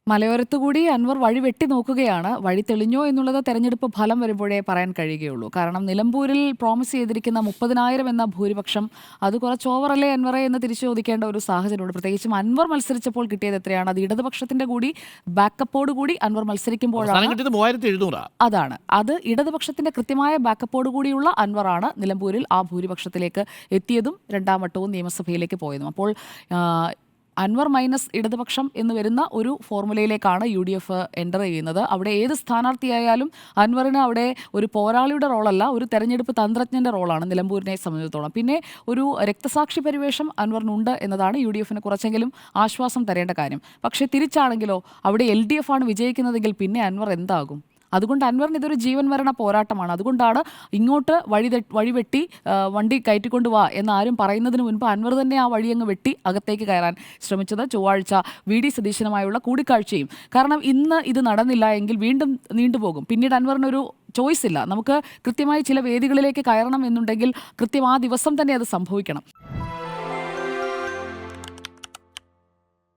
മലയോരത്തു കൂടി അൻവർ വഴി വെട്ടി നോക്കുകയാണ്. വഴി തെളിഞ്ഞോ എന്നുള്ളത് തെരഞ്ഞെടുപ്പ് ഫലം വരുമ്പോഴേ പറയാൻ കഴിയുകയുള്ളൂ. കാരണം നിലമ്പൂരിൽ പ്രോമിസ് ചെയ്തിരിക്കുന്ന 30,000 എന്ന ഭൂരിപക്ഷം അത് കുറച്ച് ഓവറല്ലേ അൻവറെ എന്ന് തിരിച്ചു ചോദിക്കേണ്ട ഒരു സാഹചര്യമുണ്ട്. പ്രത്യേകിച്ചും അൻവർ മത്സരിച്ചപ്പോൾ കിട്ടിയത് എത്രയാണ്? അത് ഇടതുപക്ഷത്തിന്റെ കൂടി ബാക്കപ്പോട് കൂടി അൻവർ മത്സരിക്കുമ്പോഴാണ്. അതാണ് അത് ഇടതുപക്ഷത്തിന്റെ കൃത്യമായ ബാക്കപ്പോട് കൂടിയുള്ള അൻവറാണ് നിലമ്പൂരിൽ ആ ഭൂരിപക്ഷത്തിലേക്ക് എത്തിയതും രണ്ടാം വട്ടവും നിയമസഭയിലേക്ക് പോയതും. അപ്പോൾ അൻവർ മൈനസ് ഇടതുപക്ഷം എന്ന് വരുന്ന ഒരു ഫോർമുലയിലേക്കാണ് UDF എൻ്റർ ചെയ്യുന്നത്. അവിടെ ഏത് സ്ഥാനാർത്ഥിയായാലും അൻവറിന് അവിടെ ഒരു പോരാളിയുടെ റോളല്ല, ഒരു തെരഞ്ഞെടുപ്പ് തന്ത്രജ്ഞൻ്റെ റോളാണ് നിലമ്പൂരിനെ സംബന്ധിച്ചിടത്തോളം. പിന്നെ ഒരു രക്തസാക്ഷി പരിവേഷം അൻവറിനുണ്ട് എന്നതാണ് UDF കുറച്ചെങ്കിലും ആശ്വാസം തരേണ്ട കാര്യം. പക്ഷേ തിരിച്ചാണെങ്കിലോ അവിടെ LDF ആണ് വിജയിക്കുന്നതെങ്കിൽ പിന്നെ അൻവർ എന്താകും? അതുകൊണ്ട് അൻവറിന് ഇതൊരു ജീവൻ മരണ പോരാട്ടമാണ്. അതുകൊണ്ടാണ് ഇങ്ങോട്ട് വഴിവെട്ടി വണ്ടി കയറ്റിക്കൊണ്ടുവാ എന്നാരും പറയുന്നതിന് മുൻപ് അൻവർ തന്നെ ആ വഴിയങ്ങ് വെട്ടി അകത്തേക്ക് കയറാൻ ശ്രമിച്ചത്. ചൊവ്വാഴ്ച VD സതീശനുമായുള്ള കൂടിക്കാഴ്ചയും. കാരണം ഇന്ന് ഇത് നടന്നില്ല എങ്കിൽ വീണ്ടും നീണ്ടുപോകും. പിന്നീട് അൻവറിനൊരു ചോയ്സ് ഇല്ല. നമുക്ക് കൃത്യമായി ചില വേദികളിലേക്ക് കയറണം എന്നുണ്ടെങ്കിൽ കൃത്യം ആ ദിവസം തന്നെ അത് സംഭവിക്കണം.